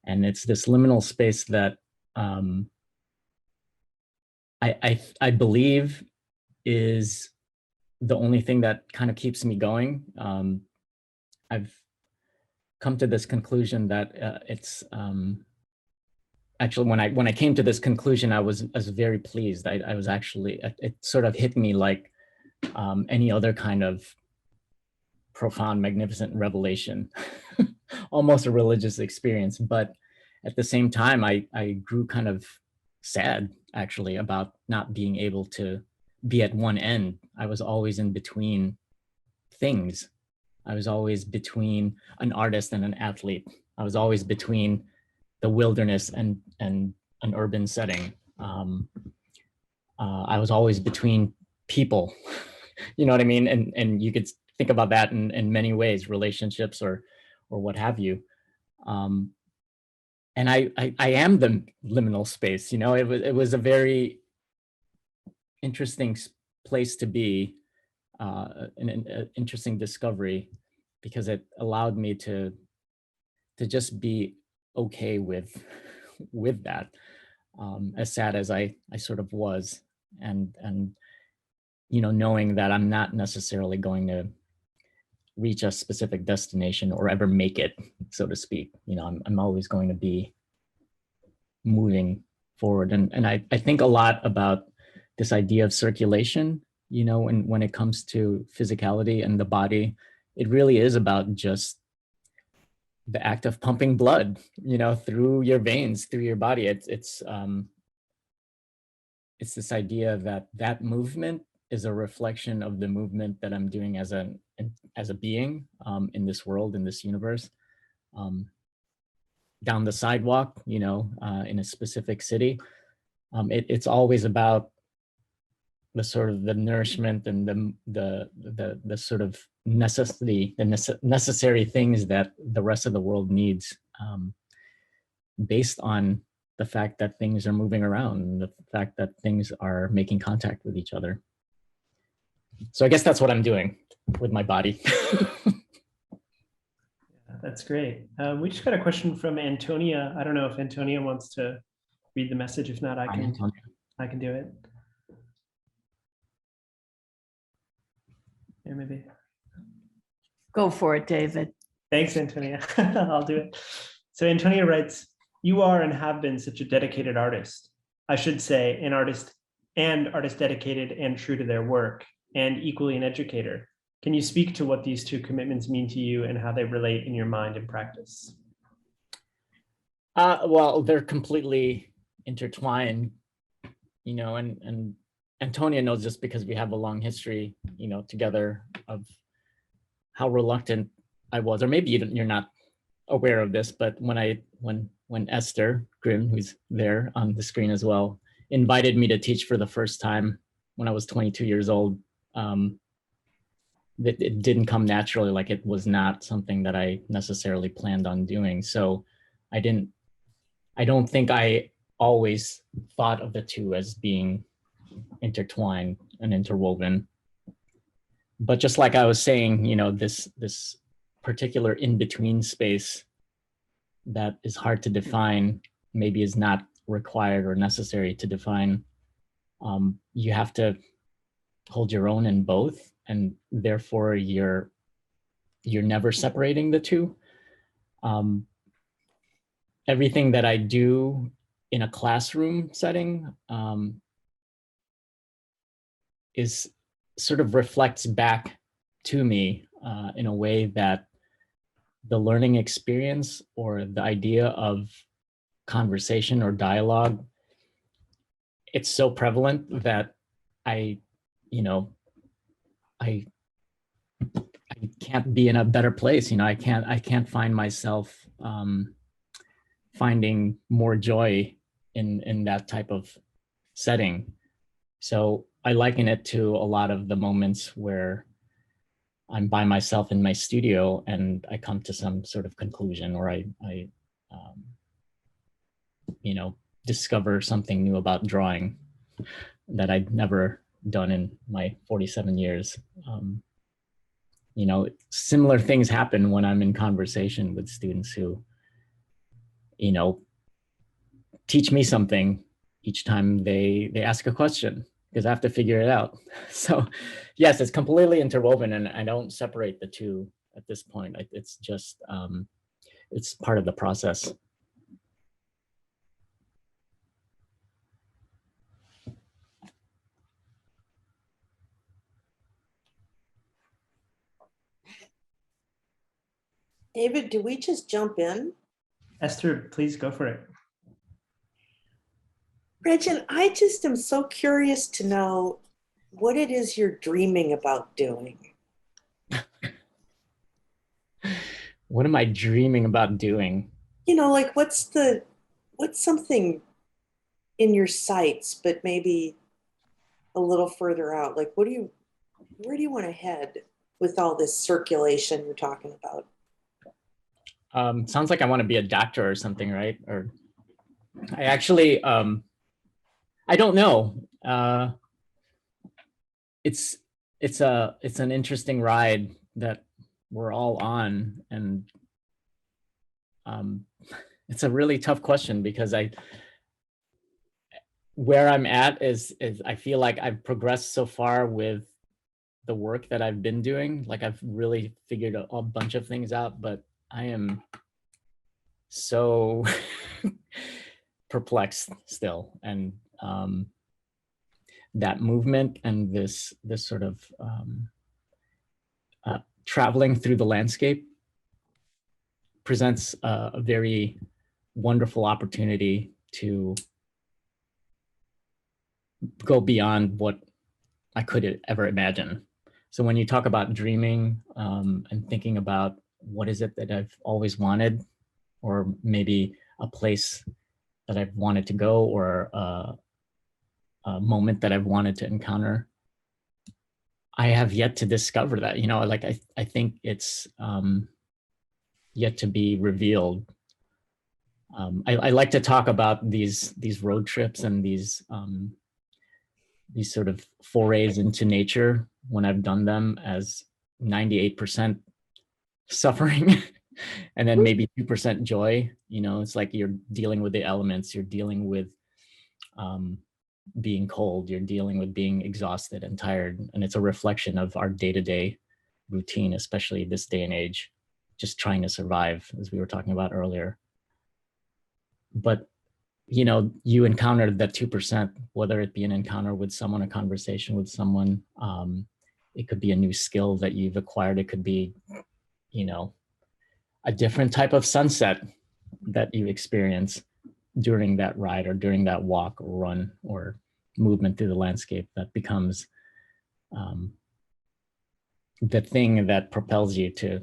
And it's this liminal space that I believe is the only thing that kind of keeps me going. I've come to this conclusion that it's actually, when I came to this conclusion, I was very pleased. I was actually, it sort of hit me like any other kind of profound, magnificent revelation, almost a religious experience. But at the same time, I grew kind of sad, actually, about not being able to be at one end. I was always in between things. I was always between an artist and an athlete. I was always between the wilderness and an urban setting. I was always between people, you know what I mean? And you could think about that in many ways, relationships or what have you. And I am the liminal space, you know. It was a very interesting place to be, an interesting discovery, because it allowed me to just be okay with that, as sad as I sort of was, and you know, knowing that I'm not necessarily going to reach a specific destination or ever make it, so to speak. You know, I'm always going to be moving forward, and I think a lot about this idea of circulation. You know, when it comes to physicality and the body, it really is about just the act of pumping blood, you know, through your veins, through your body. It's this idea that movement is a reflection of the movement that I'm doing as a being in this world, in this universe. Down the sidewalk, you know, in a specific city, it's always about the sort of the nourishment and the sort of necessity, the necessary things that the rest of the world needs, based on the fact that things are moving around, and the fact that things are making contact with each other. So I guess that's what I'm doing with my body. That's great. We just got a question from Antonia. I don't know if Antonia wants to read the message. If not, I can do it. Yeah, maybe. Go for it, David. Thanks, Antonia. I'll do it. So Antonia writes, "You are and have been such a dedicated artist. I should say an artist dedicated and true to their work, and equally an educator. Can you speak to what these two commitments mean to you and how they relate in your mind and practice?" Well, they're completely intertwined, you know, and Antonia knows this because we have a long history, you know, together, of how reluctant I was, or maybe you're not aware of this, but when Esther Grimm, who's there on the screen as well, invited me to teach for the first time when I was 22 years old, it didn't come naturally. Like, it was not something that I necessarily planned on doing. So I don't think I always thought of the two as being intertwined and interwoven. But just like I was saying, you know, this particular in-between space that is hard to define, maybe is not required or necessary to define. You have to hold your own in both, and therefore you're never separating the two. Everything that I do in a classroom setting is sort of reflects back to me in a way that the learning experience or the idea of conversation or dialogue, it's so prevalent that I can't be in a better place. You know, I can't find myself finding more joy in that type of setting. So I liken it to a lot of the moments where I'm by myself in my studio and I come to some sort of conclusion, or I discover something new about drawing that I'd never done in my 47 years. Similar things happen when I'm in conversation with students who, teach me something each time they ask a question, because I have to figure it out. So yes, it's completely interwoven, and I don't separate the two at this point. It's just, it's part of the process. David, do we just jump in? Esther, please go for it. Regin, I just am so curious to know what it is you're dreaming about doing. What am I dreaming about doing? Like what's something in your sights, but maybe a little further out? Like where do you want to head with all this circulation you're talking about? Sounds like I want to be a doctor or something, right? Or I actually, I don't know. It's an interesting ride that we're all on, and it's a really tough question, because where I'm at is I feel like I've progressed so far with the work that I've been doing. Like, I've really figured a bunch of things out, but I am so perplexed still. And that movement and this sort of traveling through the landscape presents a very wonderful opportunity to go beyond what I could ever imagine. So when you talk about dreaming and thinking about what is it that I've always wanted, or maybe a place that I've wanted to go, or a moment that I've wanted to encounter, I have yet to discover that. Like I think it's yet to be revealed. I like to talk about these road trips and these sort of forays into nature when I've done them as 98% suffering and then maybe 2% joy. You know, it's like you're dealing with the elements, you're dealing with being cold, you're dealing with being exhausted and tired. And it's a reflection of our day-to-day routine, especially this day and age, just trying to survive, as we were talking about earlier. But, you know, you encountered that 2%, whether it be an encounter with someone, a conversation with someone, it could be a new skill that you've acquired. It could be, you know, a different type of sunset that you experience during that ride or during that walk or run or movement through the landscape that becomes the thing that propels you to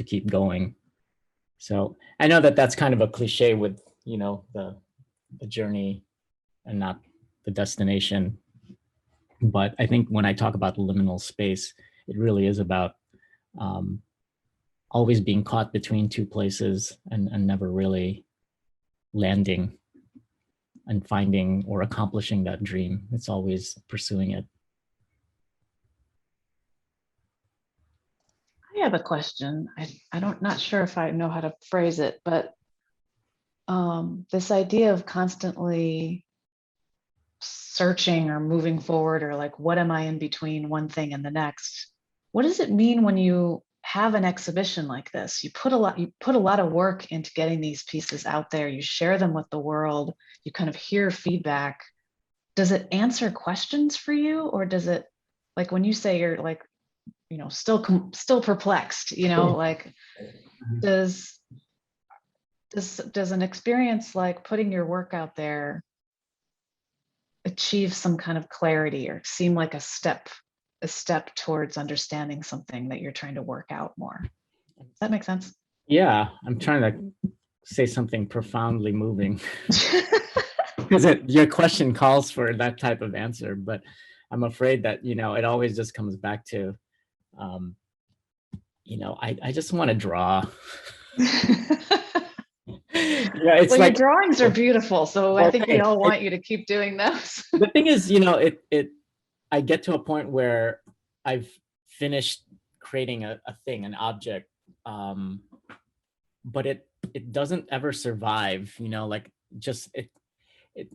keep going. So I know that that's kind of a cliche with, you know, the journey and not the destination. But I think when I talk about liminal space, it really is about always being caught between two places and never really landing and finding or accomplishing that dream. It's always pursuing it. I have a question. Not sure if I know how to phrase it, but this idea of constantly searching or moving forward, or like, what am I in between one thing and the next? What does it mean when you have an exhibition like this? You put a lot of work into getting these pieces out there. You share them with the world. You kind of hear feedback. Does it answer questions for you, or does it, like when you say you're like, you know, still perplexed, you know, like does an experience like putting your work out there achieve some kind of clarity or seem like a step towards understanding something that you're trying to work out more? Does that make sense? Yeah, I'm trying to say something profoundly moving because your question calls for that type of answer, but I'm afraid that, you know, it always just comes back to, you know, I just want to draw. Yeah, it's well, like your drawings are beautiful, so well, I think we all want you to keep doing those. The thing is, you know, I get to a point where I've finished creating a thing, an object, but it doesn't ever survive, you know, like just it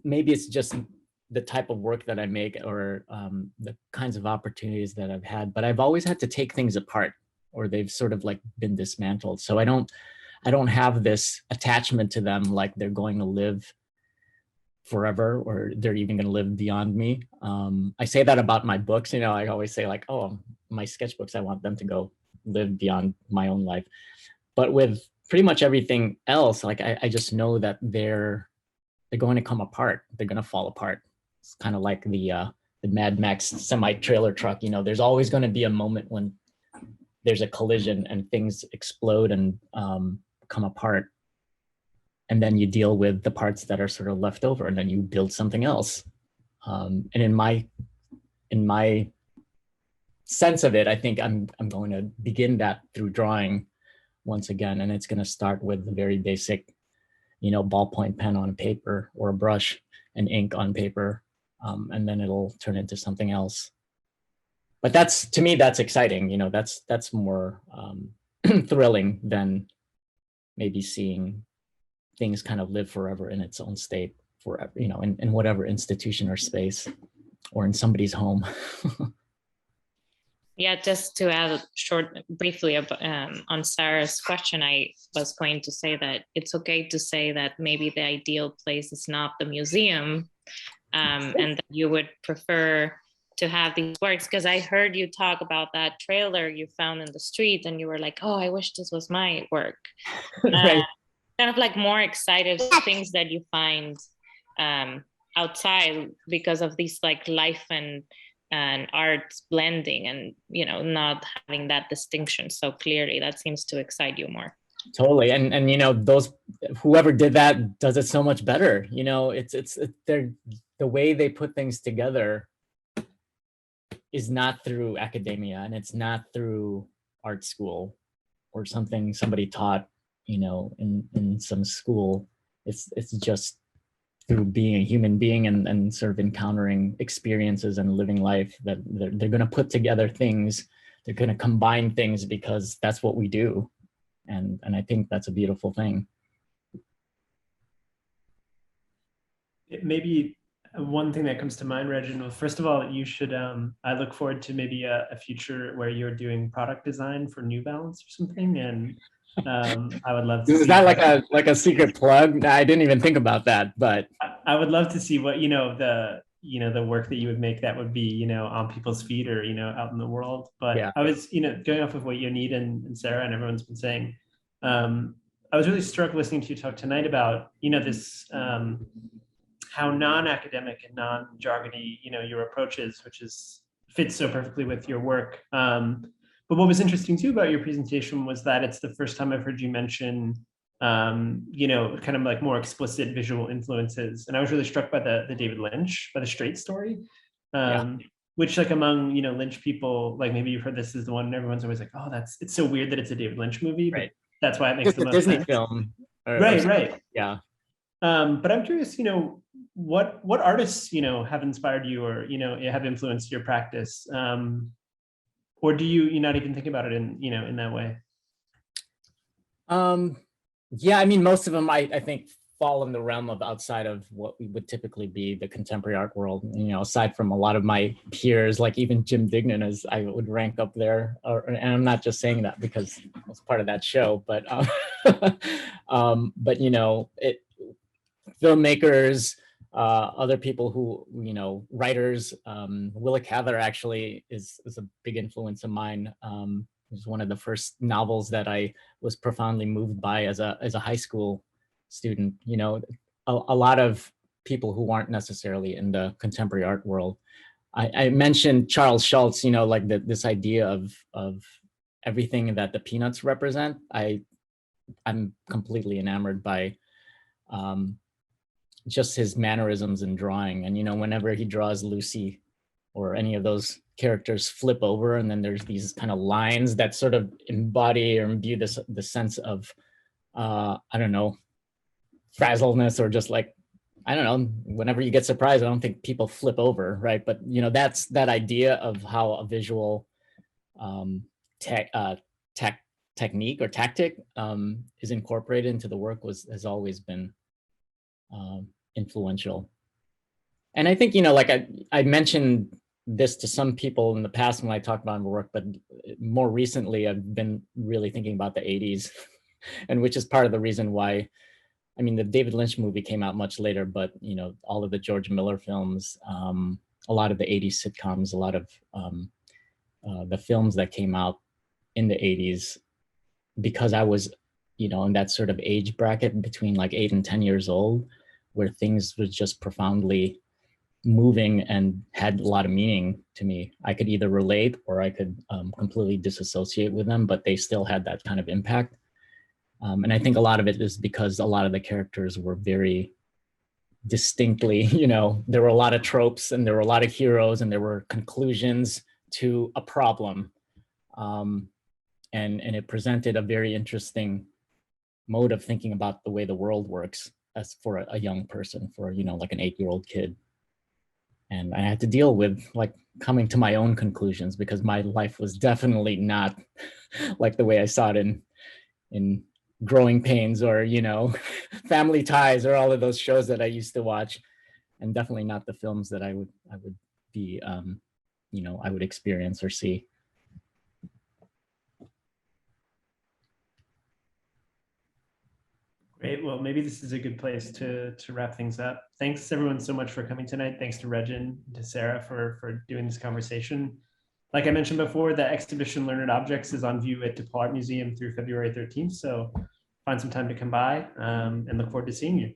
maybe it's just the type of work that I make or the kinds of opportunities that I've had, but I've always had to take things apart or they've sort of like been dismantled. So I don't have this attachment to them like they're going to live forever or they're even going to live beyond me. I say that about my books, you know, I always say like, oh, my sketchbooks, I want them to go live beyond my own life. But with pretty much everything else, like I just know that they're going to come apart. They're going to fall apart. It's kind of like the Mad Max semi-trailer truck, you know, there's always going to be a moment when there's a collision and things explode and come apart. And then you deal with the parts that are sort of left over and then you build something else. And in my sense of it, I think I'm going to begin that through drawing once again. And it's going to start with the very basic, you know, ballpoint pen on paper or a brush and ink on paper. And then it'll turn into something else. But to me, that's exciting. You know, that's more thrilling than maybe seeing things kind of live forever in its own state forever, you know, in whatever institution or space or in somebody's home. Yeah, just to add briefly on Sarah's question, I was going to say that it's okay to say that maybe the ideal place is not the museum, and that you would prefer to have these works, because I heard you talk about that trailer you found in the street and you were like, oh, I wish this was my work. Right. Kind of like more excited things that you find outside because of these like life and art blending and, you know, not having that distinction so clearly. That seems to excite you more. Totally. And you know, whoever did that does it so much better. You know, they're the way they put things together is not through academia and it's not through art school or something somebody taught, you know, in some school. It's just through being a human being and sort of encountering experiences and living life that they're going to put together things. They're going to combine things because that's what we do. And I think that's a beautiful thing. Maybe one thing that comes to mind, Regin, well, first of all, you should, I look forward to maybe a future where you're doing product design for New Balance or something. And I would love to Is see that like a secret plug? I didn't even think about that, but I would love to see what, the work that you would make that would be, on people's feet or, out in the world. But yeah. I was, going off of what Yonit and Sarah and everyone's been saying, I was really struck listening to you talk tonight about, this, how non-academic and non-jargony, your approach is, which fits so perfectly with your work. But what was interesting too about your presentation was that it's the first time I've heard you mention, kind of like more explicit visual influences. And I was really struck by the David Lynch, by the Straight Story, which like among, Lynch people, like maybe you've heard this is the one and everyone's always like, oh, it's so weird that it's a David Lynch movie, but that's why it makes it's the a most Disney sense. film. Right. Yeah. But I'm curious, what artists, have inspired you or, have influenced your practice? Or do you not even think about it in that way? Yeah, I mean, most of them I think fall in the realm of outside of what we would typically be the contemporary art world, aside from a lot of my peers, like even Jim Dignan, as I would rank up there. And I'm not just saying that because I was part of that show, but but filmmakers, other people who, writers, Willa Cather actually is a big influence of mine. It was one of the first novels that I was profoundly moved by as a high school student. A lot of people who aren't necessarily in the contemporary art world. I mentioned Charles Schulz, like this idea of everything that the Peanuts represent. I'm completely enamored by just his mannerisms in drawing. And, whenever he draws Lucy or any of those characters flip over, and then there's these kind of lines that sort of embody or imbue the sense of, I don't know, frazzleness, or just like, I don't know, whenever you get surprised, I don't think people flip over, right? But, that's that idea of how a visual technique or tactic is incorporated into the work has always been influential. And I think, like I mentioned this to some people in the past when I talked about my work, but more recently I've been really thinking about the 80s, and which is part of the reason why, I mean, the David Lynch movie came out much later, but, all of the George Miller films, a lot of the 80s sitcoms, a lot of the films that came out in the 80s, because I was, in that sort of age bracket between like 8 and 10 years old, where things was just profoundly moving and had a lot of meaning to me. I could either relate or I could completely disassociate with them, but they still had that kind of impact. And I think a lot of it is because a lot of the characters were very distinctly, there were a lot of tropes and there were a lot of heroes and there were conclusions to a problem. And it presented a very interesting mode of thinking about the way the world works as for a young person, for, like an 8-year-old kid. And I had to deal with like coming to my own conclusions, because my life was definitely not like the way I saw it in Growing Pains or, Family Ties or all of those shows that I used to watch, and definitely not the films that I would be, I would experience or see. Great. Well, maybe this is a good place to wrap things up. Thanks everyone so much for coming tonight. Thanks to Regin, to Sarah for doing this conversation. Like I mentioned before, the exhibition Learned Objects is on view at DePaul Art Museum through February 13th. So find some time to come by and look forward to seeing you.